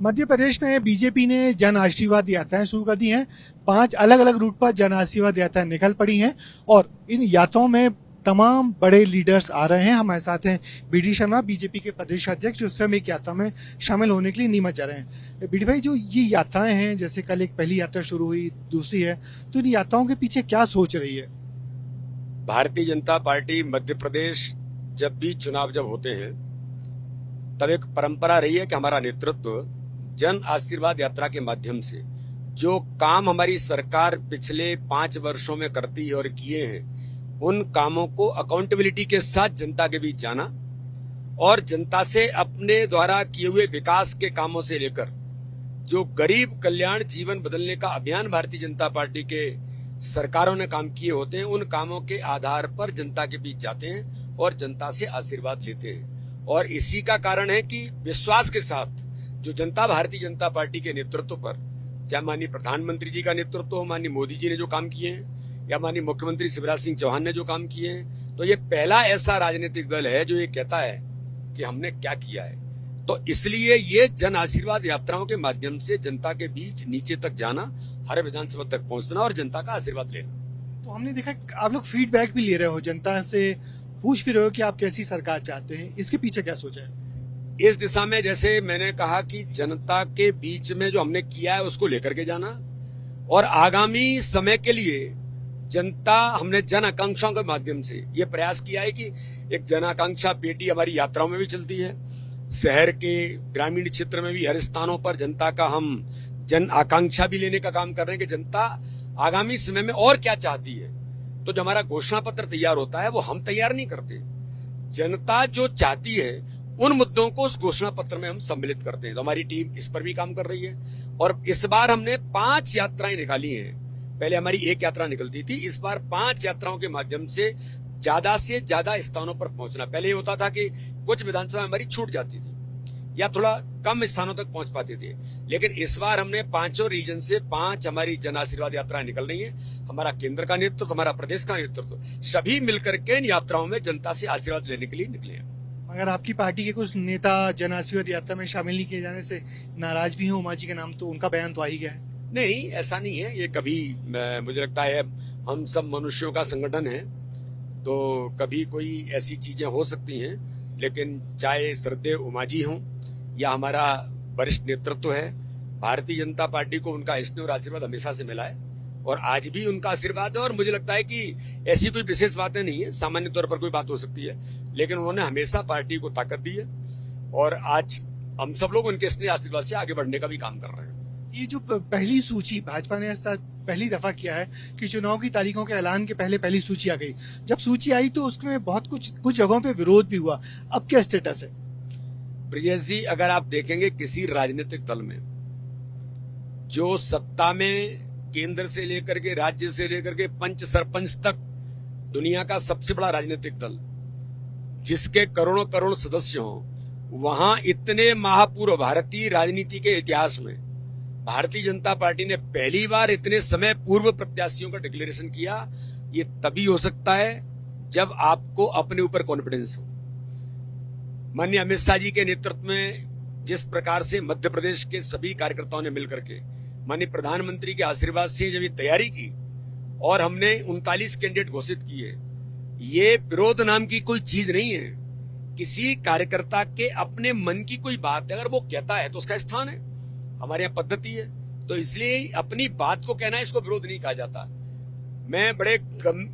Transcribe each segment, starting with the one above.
मध्य प्रदेश में बीजेपी ने जन आशीर्वाद यात्राएं शुरू कर दी हैं। 5 अलग अलग रूट पर जन आशीर्वाद यात्राएं निकल पड़ी हैं और इन यात्राओं में तमाम बड़े लीडर्स आ रहे हैं। हमारे साथ हैं बीडी शर्मा, बीजेपी के प्रदेश अध्यक्ष, जो स्वयं एक यात्रा में शामिल होने के लिए नीमच जा रहे हैं। बीडी भाई, जो ये यात्राएं हैं, जैसे कल एक पहली यात्रा शुरू हुई, दूसरी है, तो इन यात्राओं के पीछे क्या सोच रही है? भारतीय जनता पार्टी मध्य प्रदेश जब भी चुनाव होते हैं तब एक परंपरा रही है कि हमारा नेतृत्व जन आशीर्वाद यात्रा के माध्यम से जो काम हमारी सरकार पिछले 5 वर्षों में करती है और किए हैं, उन कामों को अकाउंटेबिलिटी के साथ जनता के बीच जाना और जनता से अपने द्वारा किए हुए विकास के कामों से लेकर जो गरीब कल्याण जीवन बदलने का अभियान भारतीय जनता पार्टी के सरकारों ने काम किए होते हैं, उन कामों के आधार पर जनता के बीच जाते हैं और जनता से आशीर्वाद लेते हैं। और इसी का कारण है कि विश्वास के साथ जो जनता भारतीय जनता पार्टी के नेतृत्व पर, चाहे माननीय प्रधानमंत्री जी का नेतृत्व हो, माननीय मोदी जी ने जो काम किए हैं, या माननीय मुख्यमंत्री शिवराज सिंह चौहान ने जो काम किए हैं, तो ये पहला ऐसा राजनीतिक दल है जो ये कहता है कि हमने क्या किया है। तो इसलिए ये जन आशीर्वाद यात्राओं के माध्यम से जनता के बीच नीचे तक जाना, हर विधानसभा तक पहुंचना और जनता का आशीर्वाद लेना। तो हमने देखा आप लोग फीडबैक भी ले रहे हो, जनता से पूछ भी रहे हो कि आप कैसी सरकार चाहते हैं, इसके पीछे क्या सोचा है? इस दिशा में जैसे मैंने कहा कि जनता के बीच में जो हमने किया है उसको लेकर के जाना और आगामी समय के लिए हमने जन आकांक्षाओं के माध्यम से ये प्रयास किया है कि एक जन आकांक्षा पेटी हमारी यात्राओं में भी चलती है। शहर के ग्रामीण क्षेत्र में भी हर स्थानों पर जनता का हम जन आकांक्षा भी लेने का काम कर रहे हैं कि जनता आगामी समय में और क्या चाहती है। तो जो हमारा घोषणा पत्र तैयार होता है वो हम तैयार नहीं करते, जनता जो चाहती है उन मुद्दों को उस घोषणा पत्र में हम सम्मिलित करते हैं। तो हमारी टीम इस पर भी काम कर रही है और इस बार हमने 5 यात्राएं निकाली हैं। पहले हमारी 1 यात्रा निकलती थी, इस बार 5 यात्राओं के माध्यम से ज्यादा स्थानों पर पहुंचना। पहले ये होता था कि कुछ विधानसभा हमारी छूट जाती थी या थोड़ा कम स्थानों तक पहुंच पाते थे, लेकिन इस बार हमने 5 रीजन से 5 हमारी जन आशीर्वाद यात्राएं निकल रही है। हमारा केंद्र का नेतृत्व, हमारा प्रदेश का नेतृत्व, सभी मिलकर के इन यात्राओं में जनता से आशीर्वाद लेने के लिए निकले हैं। अगर आपकी पार्टी के कुछ नेता जन आशीर्वाद यात्रा में शामिल नहीं किए जाने से नाराज भी हो उमा जी के नाम, तो उनका बयान तो आ ही गया है। नहीं, ऐसा नहीं है। ये कभी मुझे लगता है हम सब मनुष्यों का संगठन है, तो कभी कोई ऐसी चीजें हो सकती हैं, लेकिन चाहे श्रद्धेय उमा जी हों या हमारा वरिष्ठ नेतृत्व है, भारतीय जनता पार्टी को उनका स्नेह और आशीर्वाद हमेशा से मिला है और आज भी उनका आशीर्वाद है। और मुझे लगता है कि ऐसी कोई विशेष बातें नहीं है, सामान्य तौर पर कोई बात हो सकती है, लेकिन उन्होंने हमेशा पार्टी को ताकत दी है और आज हम सब लोग उनके स्नेह आशीर्वाद से आगे बढ़ने का भी काम कर रहे हैं। ये जो पहली सूची भाजपा ने पहली दफा किया है कि चुनाव की तारीखों के ऐलान के पहले पहली सूची आ गई, जब सूची आई तो उसमें बहुत कुछ जगहों पे विरोध भी हुआ, अब क्या स्टेटस है? ब्रिजेश जी, अगर आप देखेंगे किसी राजनीतिक दल में जो सत्ता में केंद्र से लेकर के राज्य से लेकर के पंच सरपंच तक दुनिया का सबसे बड़ा राजनीतिक दल जिसके करोड़ों करोड़ सदस्य हों, वहां इतने महापूर्व भारतीय राजनीति के इतिहास में भारतीय जनता पार्टी ने पहली बार इतने समय पूर्व प्रत्याशियों का डिक्लेरेशन किया। ये तभी हो सकता है जब आपको अपने ऊपर कॉन्फिडेंस हो। माननीय अमित शाह जी के नेतृत्व में जिस प्रकार से मध्य प्रदेश के सभी कार्यकर्ताओं ने मिलकर के माननीय प्रधानमंत्री के आशीर्वाद से जब ये तैयारी की और हमने 39 कैंडिडेट घोषित किए, ये विरोध नाम की कोई चीज नहीं है। किसी कार्यकर्ता के अपने मन की कोई बात है, अगर वो कहता है तो उसका स्थान है, हमारे यहाँ पद्धति है। तो इसलिए अपनी बात को कहना, इसको विरोध नहीं कहा जाता। मैं बड़े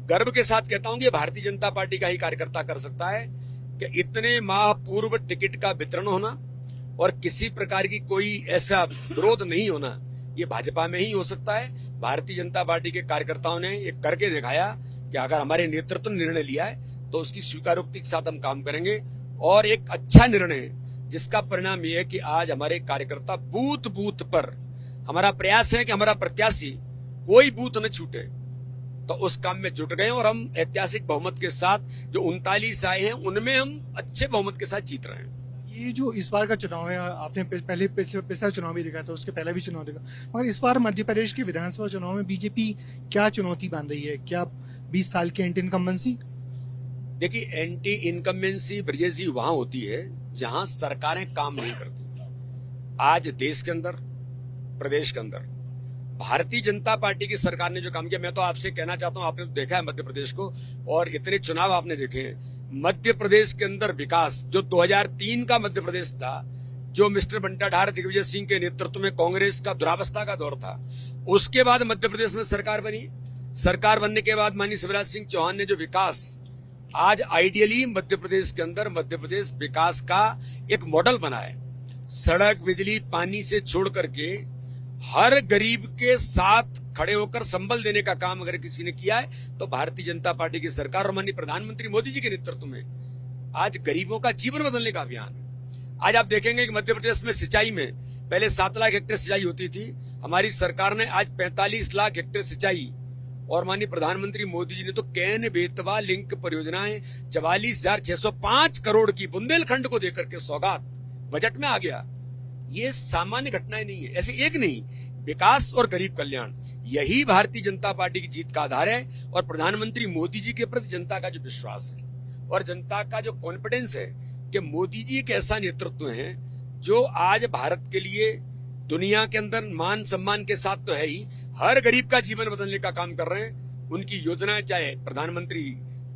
गर्व के साथ कहता हूं कि भारतीय जनता पार्टी का ही कार्यकर्ता कर सकता है कि इतने माह पूर्व टिकट का वितरण होना और किसी प्रकार की कोई ऐसा विरोध नहीं होना, ये भाजपा में ही हो सकता है। भारतीय जनता पार्टी के कार्यकर्ताओं ने ये करके दिखाया कि अगर हमारे नेतृत्व ने निर्णय लिया है तो उसकी स्वीकारोक्ति के साथ हम काम करेंगे और एक अच्छा निर्णय जिसका परिणाम यह है कि आज हमारे कार्यकर्ता बूथ बूथ पर, हमारा प्रयास है कि हमारा प्रत्याशी कोई बूथ न छूटे, तो उस काम में जुट गए और हम ऐतिहासिक बहुमत के साथ जो 39 आए हैं उनमें हम अच्छे बहुमत के साथ जीत रहे हैं। ये जो इस बार का चुनाव है, आपने पहले पिछला चुनाव भी देखा था, उसके पहले भी चुनाव देखा, मगर इस बार मध्य प्रदेश के विधानसभा चुनाव में बीजेपी क्या चुनौती बांध रही है? क्या 20 साल की एंटी इनकम्बेंसी? देखिए, एंटी इनकम्बेंसी ब्रिजेश जी वहां होती है जहां सरकारें काम नहीं करती। आज देश के अंदर, प्रदेश के अंदर भारतीय जनता पार्टी की सरकार ने जो काम किया, मैं तो आपसे कहना चाहता हूं, आपने तो देखा है मध्य प्रदेश को और इतने चुनाव आपने देखे हैं। मध्य प्रदेश के अंदर विकास जो 2003 का मध्य प्रदेश था, जो मिस्टर बंटा ढार, दिग्विजय सिंह के नेतृत्व में कांग्रेस का दुरावस्था का दौर था, उसके बाद मध्य प्रदेश में सरकार बनी। सरकार बनने के बाद माननीय शिवराज सिंह चौहान ने जो विकास, आज आइडियली मध्य प्रदेश के अंदर मध्य प्रदेश विकास का एक मॉडल बना है। सड़क, बिजली, पानी से छोड़ करके हर गरीब के साथ खड़े होकर संबल देने का काम अगर किसी ने किया है तो भारतीय जनता पार्टी की सरकार और माननीय प्रधानमंत्री मोदी जी के नेतृत्व में आज गरीबों का जीवन बदलने का अभियान है। आज आप देखेंगे कि मध्य प्रदेश में सिंचाई में पहले 7 लाख हेक्टेयर सिंचाई होती थी, हमारी सरकार ने आज 45 लाख हेक्टेयर सिंचाई, और माननीय प्रधानमंत्री मोदी जी ने तो कैन बेतवा लिंक परियोजनाएं 44,605 करोड़ की बुंदेलखंड को देकर के सौगात बजट में आ गया। ये सामान्य घटनाएं नहीं है, ऐसे एक नहीं, विकास और गरीब कल्याण, यही भारतीय जनता पार्टी की जीत का आधार है। और प्रधानमंत्री मोदी जी के प्रति जनता का जो विश्वास है और जनता का जो कॉन्फिडेंस है कि मोदी जी एक ऐसा नेतृत्व है जो आज भारत के लिए दुनिया के अंदर मान सम्मान के साथ तो है ही, हर गरीब का जीवन बदलने का काम कर रहे हैं। उनकी योजनाएं, चाहे प्रधानमंत्री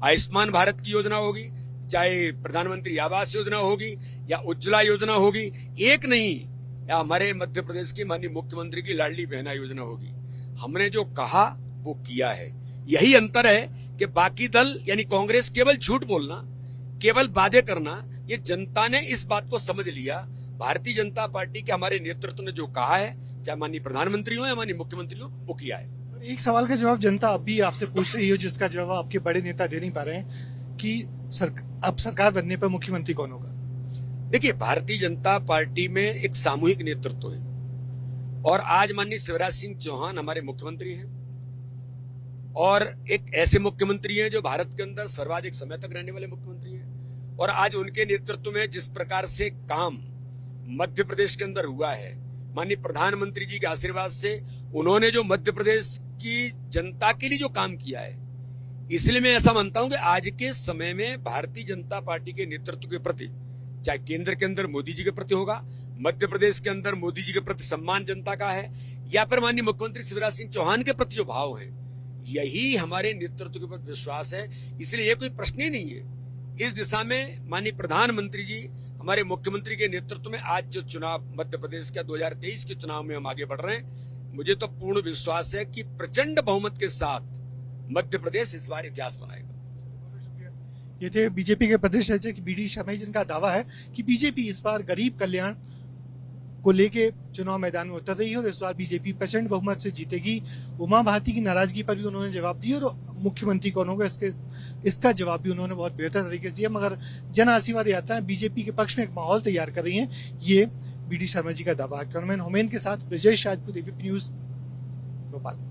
आयुष्मान भारत की योजना होगी, चाहे प्रधानमंत्री आवास योजना होगी या उज्ज्वला योजना होगी, एक नहीं, या हमारे मध्य प्रदेश की माननीय मुख्यमंत्री की लाडली बहना योजना होगी, हमने जो कहा वो किया है। यही अंतर है कि बाकी दल यानी कांग्रेस केवल झूठ बोलना, केवल वादे करना, ये जनता ने इस बात को समझ लिया। भारतीय जनता पार्टी के हमारे नेतृत्व ने जो कहा है, चाहे माननीय प्रधानमंत्री हो या माननीय मुख्यमंत्री हो, वो किया है। एक सवाल का जवाब जनता अब भी आपसे पूछ रही हो, जिसका जवाब आपके बड़े नेता दे नहीं पा रहे हैं कि अब सरकार बनने पर मुख्यमंत्री कौन होगा? देखिए, भारतीय जनता पार्टी में एक सामूहिक नेतृत्व है और आज माननीय शिवराज सिंह चौहान हमारे मुख्यमंत्री हैं और एक ऐसे मुख्यमंत्री हैं जो भारत के अंदर सर्वाधिक समय तक रहने वाले मुख्यमंत्री हैं। और आज उनके नेतृत्व में जिस प्रकार से काम मध्य प्रदेश के अंदर हुआ है, माननीय प्रधानमंत्री जी के आशीर्वाद से उन्होंने जो मध्य प्रदेश की जनता के लिए जो काम किया है, इसलिए मैं ऐसा मानता हूं कि आज के समय में भारतीय जनता पार्टी के नेतृत्व के प्रति, चाहे केंद्र के अंदर मोदी जी के प्रति होगा, मध्य प्रदेश के अंदर मोदी जी के प्रति सम्मान जनता का है, या फिर माननीय मुख्यमंत्री शिवराज सिंह चौहान के प्रति जो भाव है, यही हमारे नेतृत्व के प्रति विश्वास है। इसलिए ये कोई प्रश्न ही नहीं है। इस दिशा में माननीय प्रधानमंत्री जी हमारे मुख्यमंत्री के नेतृत्व में आज जो चुनाव मध्य प्रदेश का 2023 के चुनाव में हम आगे बढ़ रहे हैं, मुझे तो पूर्ण विश्वास है कि प्रचंड बहुमत के साथ मध्य प्रदेश इस बार इतिहास बनाएगा। ये थे बीजेपी के प्रदेश अध्यक्ष BD शर्मा, जिनका दावा है कि बीजेपी इस बार गरीब कल्याण को लेके चुनाव मैदान में उतर रही है और इस बार बीजेपी प्रचंड बहुमत से जीतेगी। उमा भारती की नाराजगी पर भी उन्होंने जवाब दिया और मुख्यमंत्री कौन होगा इसका जवाब भी उन्होंने बहुत बेहतर तरीके से दिया। मगर जन आशीर्वाद यात्राएं बीजेपी के पक्ष में एक माहौल तैयार कर रही हैं, ये BD शर्मा जी का दावा है। कैमरामैन हुमैन के साथ ब्रजेश राजपूत, AVP न्यूज, भोपाल।